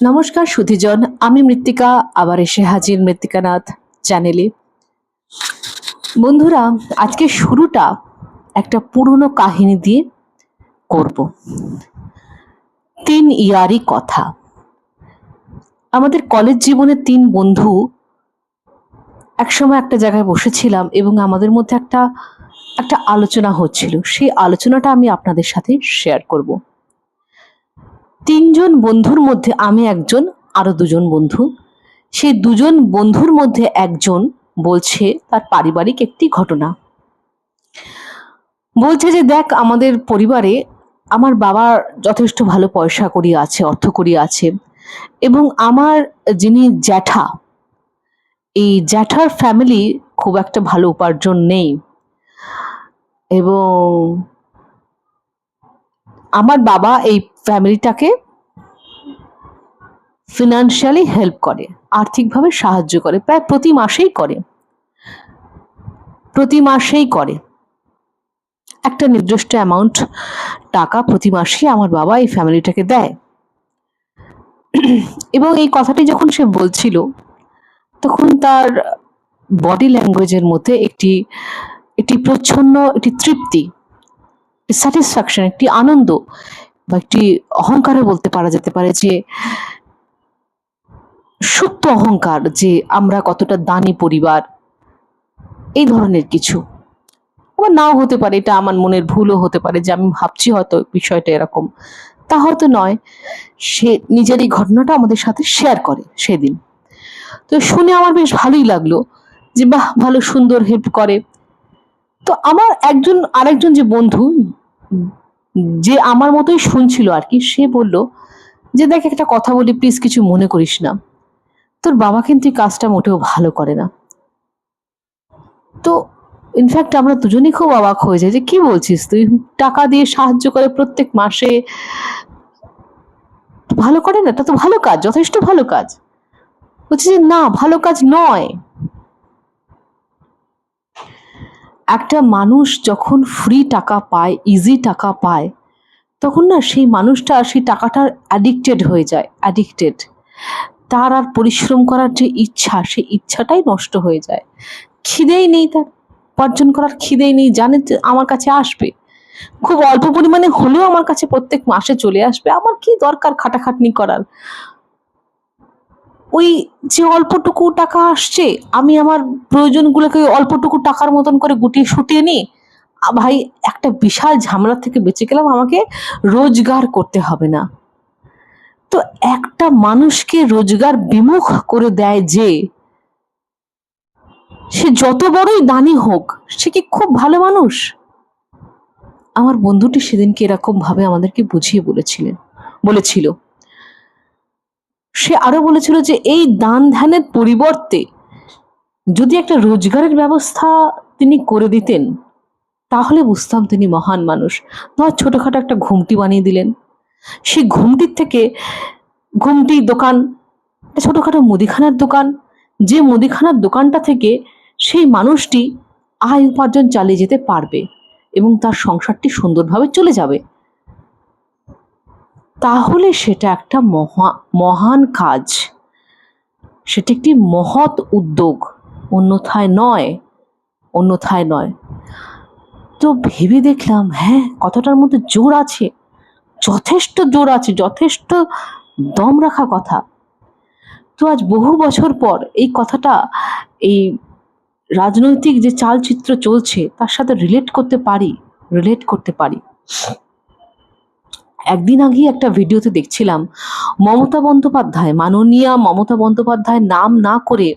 নমস্কার সুধীজন, আমি মৃত্তিকা আবার এসে হাজির মৃত্তিকানাথ চ্যানেলে। বন্ধুরা, আজকে শুরুটা একটা পুরনো কাহিনী দিয়ে করব। 3 ইয়ারই কথা। আমাদের কলেজ জীবনের 3 বন্ধু একসময় একটা জায়গায় বসেছিলাম এবং আমাদের মধ্যে একটা আলোচনা হচ্ছিল। সেই আলোচনাটা আমি আপনাদের সাথে শেয়ার করব। 3 জন বন্ধুর মধ্যে আমি একজন, আরো 2 জন বন্ধু। সেই 2 জন বন্ধুর মধ্যে একজন বলছে তার পারিবারিক একটি ঘটনা। বলছে যে, দেখ, আমাদের পরিবারে আমার বাবার যথেষ্ট ভালো পয়সা কড়ি আছে, অর্থ কড়ি আছে, এবং আমার যিনি জ্যাঠা, এই জ্যাঠার ফ্যামিলি খুব একটা ভালো উপার্জন নেই, এবং আমার বাবা এই ফ্যামিলিটাকে ফিনান্সিয়ালি হেল্প করে, আর্থিকভাবে সাহায্য করে, প্রায় প্রতি মাসেই করে একটা নির্দিষ্ট অ্যামাউন্ট টাকা প্রতি মাসে আমার বাবা এই ফ্যামিলিটাকে দেয়। এবং এই কথাটি যখন সে বলছিল, তখন তার বডি ল্যাঙ্গুয়েজের মধ্যে একটি প্রচ্ছন্ন একটি তৃপ্তি, স্যাটিসফ্যাকশন, একটি আনন্দ বা একটি অহংকারে বলতে পারা যেতে পারে, যে সুপ্ত অহংকার, যে আমরা কতটা দানি পরিবার, এই ধরনের কিছু। আবার নাও হতে পারে, এটা আমার মনের ভুলও হতে পারে, যে আমি ভাবছি হয়তো বিষয়টা এরকম, তা হয়তো নয়। সে নিজের এই ঘটনাটা আমাদের সাথে শেয়ার করে সেদিন। তো শুনে আমার বেশ ভালোই লাগলো, যে বাহ, ভালো সুন্দর হেল্প করে। তো আমার আরেকজন যে বন্ধু, যে আমার মতোই শুনছিল আর কি, সে বলল যে, দেখ, একটা কথা বলি, প্লিজ কিছু মনে করিস না, তোর বাবা কিন্তু এই কাজটা মোটেও ভালো করে না। তো ইনফ্যাক্ট আমরা দুজনেই খুব অবাক হয়ে যাই, যে কি বলছিস তুই, টাকা দিয়ে সাহায্য করে প্রত্যেক মাসে, ভালো করে না? এটা তো ভালো কাজ, যথেষ্ট ভালো কাজ। বলছি যে না, ভালো কাজ নয়। একটা মানুষ যখন ফ্রি টাকা পায়, ইজি টাকা পায়, তখন না সেই মানুষটা সেই টাকাটার অ্যাডিক্টেড হয়ে যায়, তার আর পরিশ্রম করার যে ইচ্ছা, সেই ইচ্ছাটাই নষ্ট হয়ে যায়। খিদেই নেই তার, উপার্জন করার খিদেই নেই, জানে যে আমার কাছে আসবে, খুব অল্প পরিমাণে হলেও আমার কাছে প্রত্যেক মাসে চলে আসবে, আমার কি দরকার খাটাখাটনি করার। ওই যে অল্পটুকু টাকা আসছে, আমি আমার প্রয়োজনগুলোকে অল্পটুকু টাকার মতন করে গুটিয়ে সুটিয়ে নিই, ভাই একটা বিশাল ঝামেলা থেকে বেঁচে গেলাম, আমাকে রোজগার করতে হবে না। তো একটা মানুষকে রোজগার বিমুখ করে দেয়, যে সে যত বড়ই দানি হোক, সে কি খুব ভালো মানুষ? আমার বন্ধুটি সেদিনকে এরকম ভাবে আমাদেরকে বুঝিয়ে বলেছিল। সে আরো বলেছিল যে এই দান ধ্যানের পরিবর্তে যদি একটা রোজগারের ব্যবস্থা তিনি করে দিতেন, তাহলে বুঝতাম তিনি মহান মানুষ। ধর, ছোটখাটো একটা ঘুমটি বানিয়ে দিলেন, সেই ঘুমটির থেকে ঘুমটি দোকান, ছোটখাটো মুদিখানার দোকান, যে মুদিখানার দোকানটা থেকে সেই মানুষটি আয় উপার্জন চালিয়ে যেতে পারবে এবং তার সংসারটি সুন্দরভাবে চলে যাবে, তাহলে সেটা একটা মহান কাজ, সেটা একটি মহৎ উদ্যোগ, অন্যথায় নয়। তো ভেবে দেখলাম, হ্যাঁ, কথাটার মধ্যে জোর আছে, যথেষ্ট জোর আছে, যথেষ্ট দম রাখা কথা। তো আজ বহু বছর পর এই কথাটা, এই রাজনৈতিক যে চালচিত্র চলছে তার সাথে রিলেট করতে পারি। একদিন আগে একটা ভিডিওতে দেখছিলাম, মাননীয়া মমতা বন্দ্যোপাধ্যায় নাম না করে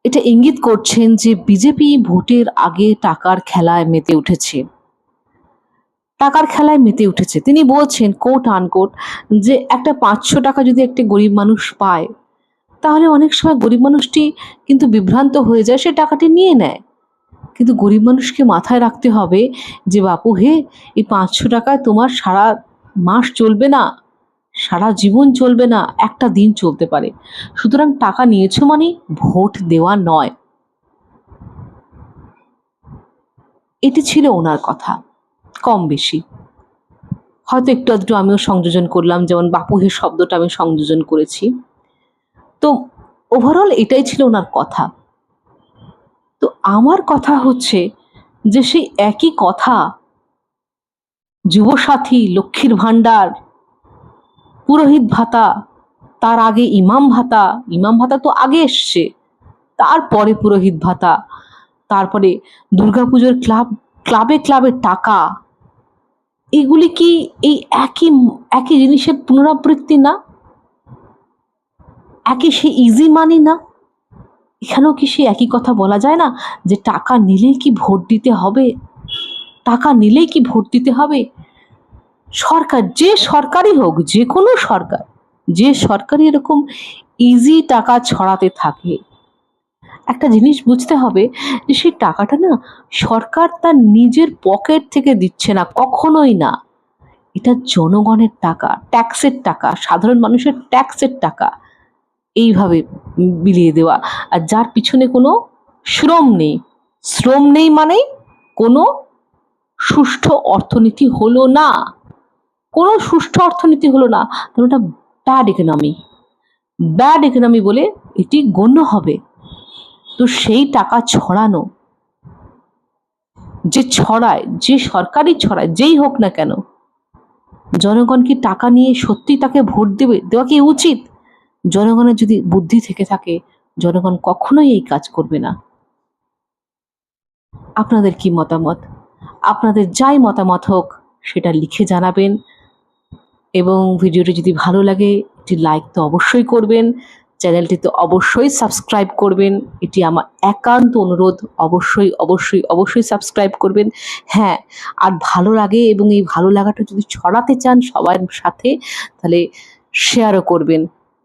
এটা ইঙ্গিত করছেন যে বিজেপি ভোটের আগে টাকার খেলায় মেতে উঠেছে। তিনি বলছেন, কোট আনকোট, যে একটা 500 টাকা যদি একটা গরিব মানুষ পায়, তাহলে অনেক সময় গরিব মানুষটি কিন্তু বিভ্রান্ত হয়ে যায়, সে টাকাটি নিয়ে নেয়। কিন্তু গরিব মানুষকে মাথায় রাখতে হবে যে, বাপু হে, এই 500 টাকায় তোমার সারা মাস চলবে না, সারা জীবন চলবে না, একটা দিন চলতে পারে। সুতরাং টাকা নিয়েছো মানে ভোট দেওয়া নয়। এটি ছিল ওনার কথা, কম বেশি। হয়তো একটু আধটু আমিও সংযোজন করলাম, যেমন বাপুহের শব্দটা আমি সংযোজন করেছি। তো ওভারঅল এটাই ছিল ওনার কথা। তো আমার কথা হচ্ছে যে সেই একই কথা যুবসাথী, লক্ষ্মীর ভাণ্ডার, পুরোহিত ভাতা, তার আগে ইমাম ভাতা, ইমাম ভাতা তো আগে এসছে, তারপরে পুরোহিত ভাতা, তারপরে দুর্গাপুজোর ক্লাবে ক্লাবে টাকা, এগুলি কি এই একই একই জিনিসের পুনরাবৃত্তি না? একই সে ইজি মানি না? এখানেও কি সে একই কথা বলা যায় না যে টাকা নিলেই কি ভোট দিতে হবে? টাকা নিলেই কি ভোট দিতে হবে? সরকার, যে সরকারই হোক, যে কোনো সরকার, যে সরকারই এরকম ইজি টাকা ছড়াতে থাকে, একটা জিনিস বুঝতে হবে যে সেই টাকাটা না সরকার তার নিজের পকেট থেকে দিচ্ছে না, কখনোই না। এটা জনগণের টাকা, ট্যাক্সের টাকা, সাধারণ মানুষের ট্যাক্সের টাকা এইভাবে বিলিয়ে দেওয়া। আর যার পিছনে কোনো শ্রম নেই, শ্রম নেই মানে কোনো সুষ্ঠু অর্থনীতি হলো না, কোনো সুষ্ঠু অর্থনীতি হলো না, তাহলে ওটা ব্যাড ইকোনমি, ব্যাড ইকোনমি বলে এটি গণ্য হবে। তো সেই টাকা ছড়ানো, যে ছড়ায়, যে সরকারই ছড়ায়, যেই হোক না কেন, জনগণ কি টাকা নিয়ে সত্যি তাকে ভোট দেবে? দেওয়া কি উচিত? জনগণের যদি বুদ্ধি থেকে থাকে, জনগণ কখনোই এই কাজ করবে না। আপনাদের কি মতামত? আপনাদের যাই মতামত হোক সেটা লিখে জানাবেন, এবং ভিডিওটি যদি ভালো লাগে একটি লাইক তো অবশ্যই করবেন, চ্যানেলটি তো অবশ্যই সাবস্ক্রাইব করবেন, এটি আমার একান্ত অনুরোধ। অবশ্যই অবশ্যই অবশ্যই সাবস্ক্রাইব করবেন। হ্যাঁ, আর ভালো লাগে এবং এই ভালো লাগাটা যদি ছড়াতে চান সবার সাথে, তাহলে শেয়ারও করবেন,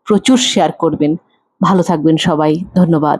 প্রচুর শেয়ার করবেন। ভালো থাকবেন সবাই, ধন্যবাদ।